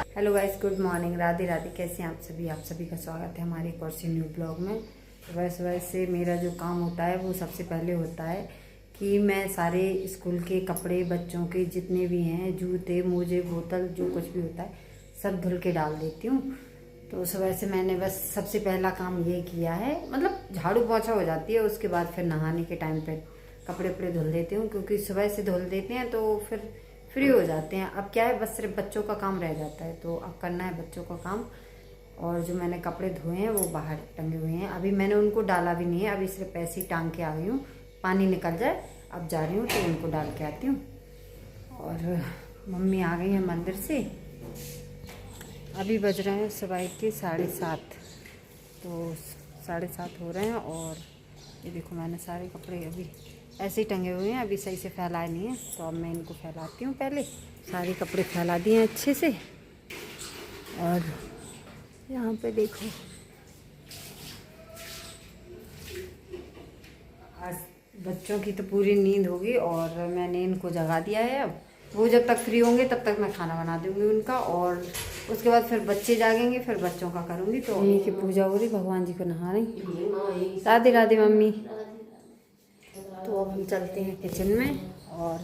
Hello guys, good morning, Radhe Radhe. कैसे हैं आप सभी का स्वागत है हमारे एक और से न्यू ब्लॉग में। वैसे मेरा जो काम होता है वो सबसे पहले होता है कि मैं सारे स्कूल के कपड़े बच्चों के जितने भी हैं, जूते मोजे बोतल जो कुछ भी होता है सब धुल के डाल देती हूँ। तो सुबह से मैंने बस सबसे पहला काम ये किया है, मतलब झाड़ू पोछा हो जाती है, उसके बाद फिर नहाने के टाइम पे कपड़े वपड़े धुल देती हूँ, क्योंकि सुबह से धुल देते हैं तो फिर फ्री हो जाते हैं। अब क्या है, बस सिर्फ बच्चों का काम रह जाता है, तो अब करना है बच्चों का काम। और जो मैंने कपड़े धोए हैं वो बाहर टंगे हुए हैं, अभी मैंने उनको डाला भी नहीं है, अभी सिर्फ ऐसे ही टांग के आ गई हूँ, पानी निकल जाए। अब जा रही हूँ तो उनको डाल के आती हूँ। और मम्मी आ गई हैं मंदिर से, अभी बज रहे हैं सुबह के 7:30, तो 7:30 हो रहे हैं। और ये देखो मैंने सारे कपड़े अभी ऐसे ही टंगे हुए हैं, अभी सही से फैलाए नहीं है, तो अब मैं इनको फैलाती हूँ। पहले सारे कपड़े फैला दिए हैं अच्छे से। और यहाँ पे देखो, आज बच्चों की तो पूरी नींद होगी और मैंने इनको जगा दिया है। अब वो जब तक फ्री होंगे तब तक मैं खाना बना दूँगी उनका, और उसके बाद फिर बच्चे जागेंगे, फिर बच्चों का करूँगी। तो यही की पूजा हो रही, भगवान जी को नहा रही। राधे राधे मम्मी। तो अब हम चलते हैं किचन में और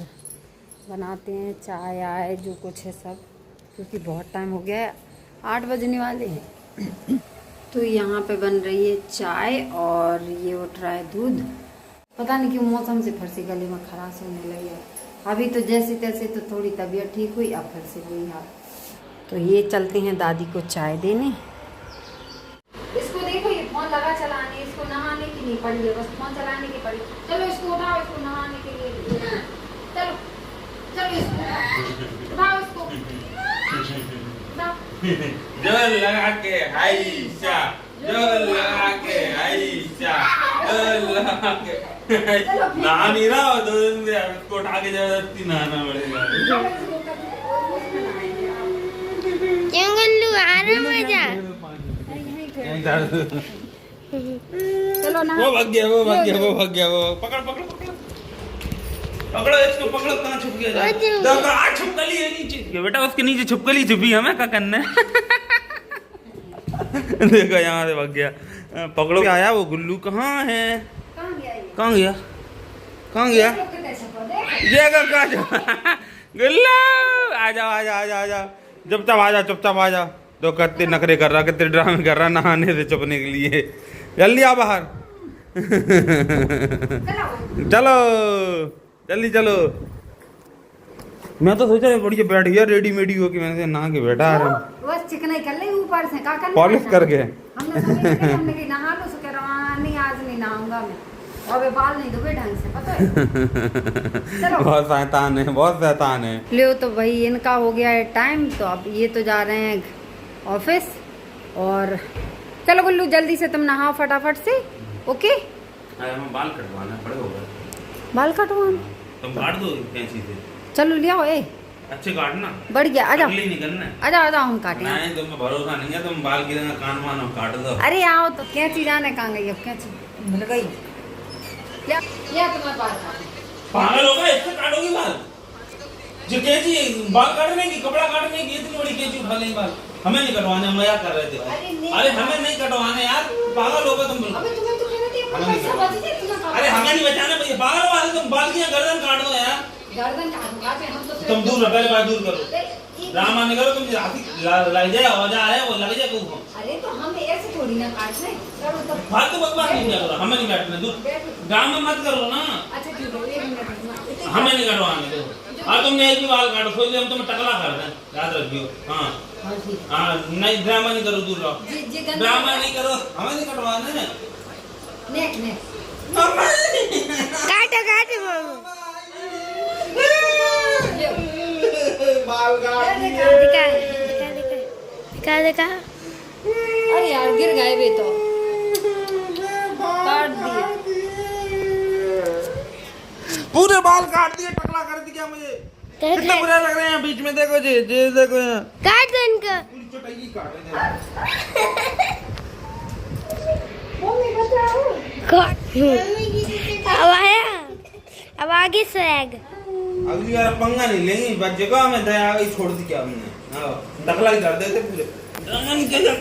बनाते हैं चाय आए जो कुछ है सब, क्योंकि बहुत टाइम हो गया है, 8 बजने वाले हैं। तो यहाँ पे बन रही है चाय और ये उठ रहा है दूध। पता नहीं क्यों मौसम से फिर से गले में खराश होने लगी है। अभी तो जैसे तैसे तो थोड़ी तबीयत ठीक हुई, अब फिर से वही हाल। तो ये चलते हैं दादी को चाय देने। इसको देखो, ये फोन लगा चलाने, इसको नहाने की नहीं पड़ी है, बस फोन चलाने की पड़ी। चलो इसको उठाओ, इसको नहाने के लिए। चलो चलो इसको उठाओ, इसको उठाओ। जोर लगा के आयशा, जोर लगा के आयशा, जोर लगा के। नहा नहीं रहा हो 2 दिन से, इसको उठा के जबरदस्ती नहाना पड़ेगा। क्यों गल्लू आ रहा मजा? चलो ना, वो भाग गया वो पकड़ पकड़ो इसको, पकड़ो। कहाँ छुप गया? छुपकली है नीचे बेटा, उसके नीचे छुपकली छुपी, हमें क्या करना है? देखो यहाँ से भाग गया, पकड़ो। आया वो गुल्लू, कहाँ है? कहाँ गया? गुल्लू आ जाओ, चुपचाप आ जा। तो कितने नखरे कर रहा, कितने ड्रामे कर रहा नहाने से छुपने के लिए। जल्दी आ बाहर। चलो जल्दी चलो। मैं तो सोचा बढ़िया बैठ गया रेडीमेडी हो कि मैंने नहा के बैठा आ रहा हूँ, बस चिकनाई कर ले ऊपर से, का करना पॉलिश करके। हमने कि नहा लो, सुके नहीं आज नहीं नहाऊंगा मैं, और बाल नहीं धोए ढंग से, पता है। चलो। बहुत शैतान है। ले तो भाई इनका हो गया है टाइम, तो अब ये तो जा रहे हैं ऑफिस। और चलो गुल्लू जल्दी से तुम नहाओ फटाफट से। ओके, बाल कटवाना पड़े होगा। बाल कटवाना तुम काट दो कैंची से। चलो ले आओ। अच्छे काटना, बढ़ गया, आ जाओ नहीं करना है। आ जाओ हम काटे। नहीं तुम्हें भरोसा नहीं है, तुम बाल गिरेगा कान वान काट दो। अरे आओ तो, कैंची जाने कहाँ गई? अब कैंची भूल गई। या तुम्हारे बाल पागल हो गए, इससे काटोगी बाल? जो कैंची बाल काटने की, कपड़ा काटने की, इतनी बड़ी कैंची उठा लेंगे बाल? हमें नहीं कटवाने, हम मजाक कर रहे थे। अरे हमें नहीं कटवाने यार, पागल हो गए तुम बिल्कुल। अरे हमें नहीं बचाना भैया, पागल हो गए तुम। बाल की गर्दन काट दो यार। गर्दन काटूंगा हम तो। तुम दूर पहले बात दूर करो, ड्रामा नहीं करो। तुम लग जाए, औजार है वो लग जाए को। अरे तो हम ऐसे थोड़ी ना काटने, फालतू बकवास नहीं करो, हमें नहीं बैठने दूर, गाँव में मत करो ना। अच्छा ठीक है, हमें नहीं कटवाने दो। हाँ तुमने एक भी बाल काटो, सोच हम तुम्हें टकला कर दें, याद रखियो। हाँ नहीं, ड्रामा नहीं करो, दूर रहो। ड्रामा नहीं करो, हमें नहीं कटवाने। काटो बाल काट दिखा। अरे यार गिर गए वे तो, काट दिए पूरे बाल, काट दिए, टकला कर दिया मुझे। कितने बुरे लग रहे हैं बीच में। देखो जी देखो यहाँ, काट दो इनका। पूरी चटाई काट रहे अब आया, अब आगे स्वैग। अगली बार पंगा नहीं लेंगे, बस जगह में दया आ गई, छोड़ दी क्या हमने। हाँ, टकला ही कर देते पूरे। रंगन के जब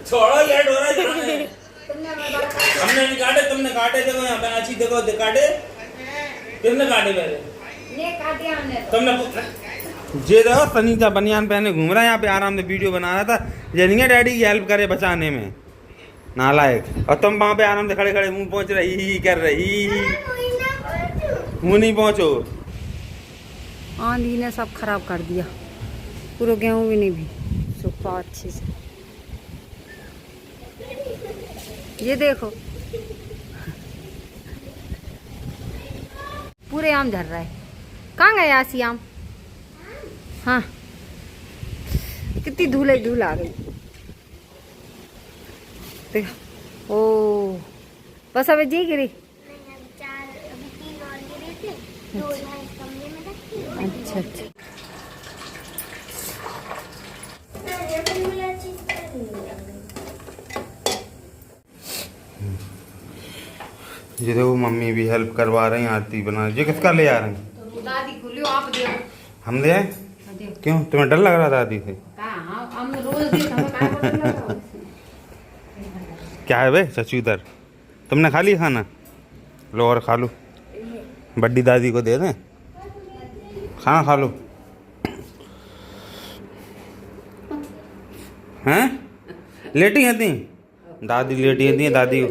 छोड़ो, लेट हो रहा है जाने। हमने नहीं काटे, तुमने काटे। देखो यहाँ पे अच्छी, देखो काटे, तुमने काटे पहले। ये काटे हमने तो। तुमने ये देखो सनी का बनियान पहने घूम रहा है यहाँ पे, आराम से वीडियो बना रहा था। ये नहीं है डैडी की हेल्प करे बचाने में, नालायक। और तुम वहाँ पे आराम से खड़े खड़े मुंह पहुँच रही कर रही, मुंह नहीं पहुँचो। आंधी ने सब खराब कर दिया, पूरा गेहूं भी नहीं भी सूखा अच्छे से। ये देखो पूरे आम झड़ रहा है। कहाँ गए आसी आम? हाँ, कितनी धूल आ गई। देखो ओ, बस अब जी गिरी। अच्छा अच्छा, ये देखो मम्मी भी हेल्प करवा रही हैं, आरती बना। ये किसका ले आ रही हैं? दादी को लियो, आप दे। हम दे आए? क्यों, तुम्हें डर लग रहा दादी से? हम रोज देख, हमें काय पता लगा। क्या है बे सचूदर, तुमने खा लिया खाना? लो और खा लो, बड्डी दादी को दे दें, खाना खा लो। हैं लेटी हैं ती दादी, लेटी हैं ती दादी हैं,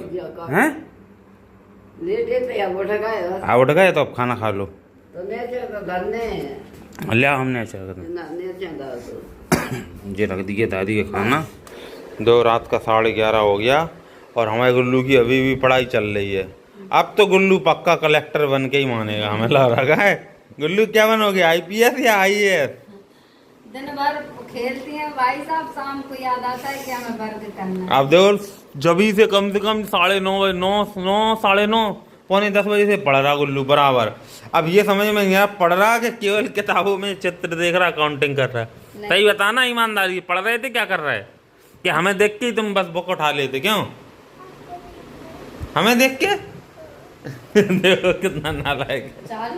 हाँ उठ गए तो अब खाना खा लो। लिया हमने अच्छा ये रख दिया दादी का खाना। दो रात का 11:30 हो गया और हमारे गुल्लू की अभी भी पढ़ाई चल रही है। अब तो गुल्लू पक्का कलेक्टर बन के ही मानेगा, हमें लग रहा है। गुल्लू क्या बनोगे, IPS या IAS? दिन भर खेलती हैं भाई साहब, शाम को याद आता है कि हमें वर्क करना है। अब देखो जभी से कम 9:30 9:30 पौने 10 बजे से पढ़ रहा गुल्लू बराबर। अब ये समझ में नहीं आ पढ़ रहा कि केवल किताबों में चित्र देख रहा, काउंटिंग कर रहा है। सही बताना ईमानदारी, पढ़ रहे थे क्या कर रहे है? कि हमें देख के ही तुम बस बुक उठा लेते, क्यों हमें देख के? देखो कितना नालायक है।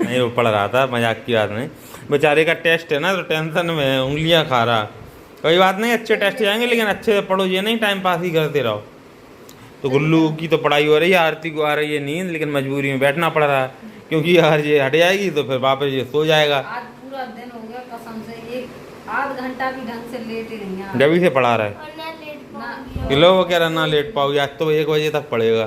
नहीं वो पढ़ रहा था, मजाक की बात नहीं। बेचारे का टेस्ट है ना तो टेंशन में है, उंगलियां खा रहा। कोई बात नहीं, अच्छे टेस्ट जाएंगे, लेकिन अच्छे से पढ़ो, ये नहीं टाइम पास ही करते रहो। तो गुल्लू की तो पढ़ाई हो रही है, आरती को आ रही है नींद, लेकिन मजबूरी में बैठना पड़ रहा है, क्योंकि यार ये हट जाएगी तो फिर वापस ये सो जाएगा। आज पूरा दिन हो गया कसम से, एक आध घंटा भी ढंग से लेट ही नहीं है। जब से पढ़ा रहा है किलो वो कह रहा ना लेट पाओगी, आज तो 1 बजे तक पढ़ेगा।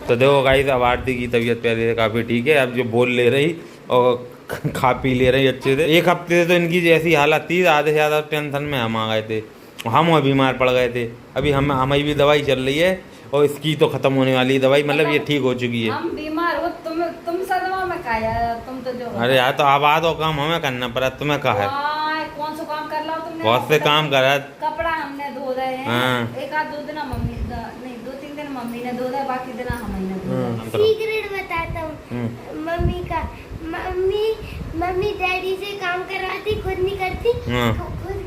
तो देखो गाइस, अब आरती की तबीयत पहले से काफ़ी ठीक है, अब जो बोल ले रही और खा पी ले रही अच्छे से। 1 हफ्ते से तो इनकी जैसी हालत थी, आधे से ज़्यादा टेंशन में हम आ गए थे, हम बीमार पड़ गए थे। अभी हमारी भी दवाई चल रही है और इसकी तो खत्म होने वाली है दवाई, मतलब ये ठीक हो चुकी है। हम बीमार हो, तुम सदमा में खाया, तुम तो जो अरे यार तो अब आधो काम हमें करना पड़ा, तुम्हें कहा है? कौन सा काम कर रहा हो तुमने? बहुत से काम करा। कपड़ा हमने धो रहे हैं। हाँ। 1-2 दिन मम्मी, नहीं 2-3 दिन मम्मी ने धो रहा है, बाकी दिन हमने धो रहा। सीक्रेट बताता हूँ मम्मी का। मम्मी डैडी से काम करवाती, खुद नहीं करती, खुद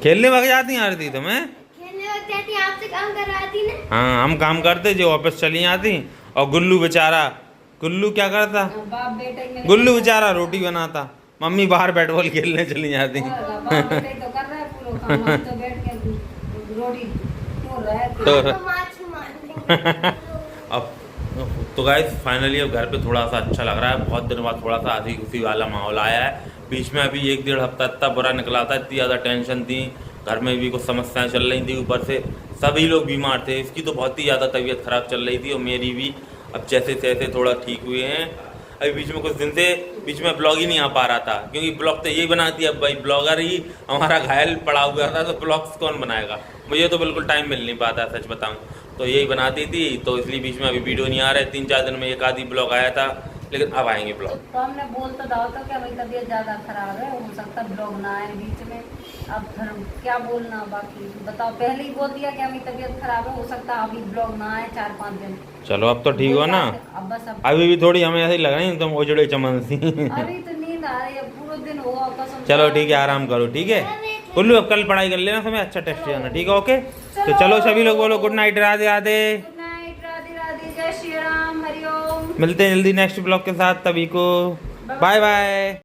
खेलने भाग जाती आरती तुम्हें? खेलने वक्त जाती, आपसे काम करवाती ना। हाँ हम काम करते, जो वापस चली आती। और गुल्लू बेचारा, गुल्लू क्या करता? बाप बेटे गुल्लू बेचारा रोटी बनाता, मम्मी बाहर बैट बॉल खेलने चली जाती। अब तो गाइस फाइनली अब घर पे थोड़ा सा अच्छा लग रहा है। बहुत दिनों बाद थोड़ा सा हंसी खुशी वाला माहौल आया है। बीच में अभी 1-1.5 हफ्ता इतना बुरा निकला था, इतनी ज़्यादा टेंशन थी, घर में भी कुछ समस्याएं चल रही थी, ऊपर से सभी लोग बीमार थे। इसकी तो बहुत ही ज़्यादा तबीयत ख़राब चल रही थी और मेरी भी। अब जैसे तैसे थोड़ा ठीक हुए हैं। अभी बीच में कुछ दिन से बीच में ब्लॉग ही नहीं आ पा रहा था, क्योंकि ब्लॉग तो यही बनाती है, अब भाई ब्लॉगर ही हमारा घायल पड़ा हुआ था, तो ब्लॉग्स कौन बनाएगा? मुझे तो बिल्कुल टाइम मिल नहीं पाता, सच बताऊं तो यही बनाती थी। तो इसलिए बीच में अभी वीडियो नहीं आ रहा है। 3-4 दिन में 1 आधी ब्लॉग आया था, लेकिन अब आएंगे ब्लॉग। तो हमने बोल तो दाओ तो क्या भाई तबीयत ज़्यादा खराब है, हो सकता है ब्लॉग ना आए बीच में। अब फिर क्या बोलना, बाकी बताओ। पहले ही बोल दिया कि हमारी तबीयत खराब है, हो सकता है अभी ब्लॉग ना आए 4-5 दिन। चलो अब तो ठीक हो ना? अब बस अभी भी थोड़ी हमें ऐसी लग रही है तुम उजड़े चमन सी। अभी तो नींद आ रही है, पूरा दिन होगा कसम। चलो ठीक है, आराम करो, ठीक है। उल्लू अब कल पढ़ाई कर लेना समय, अच्छा टेस्ट जाना, ठीक है? ओके, तो चलो सभी लोग बोलो good night, Radhe Radhe. Good night, Radhe Radhe, जय श्री राम, हरिओम। मिलते हैं जल्दी नेक्स्ट ब्लॉग के साथ, तभी को बाय बाय।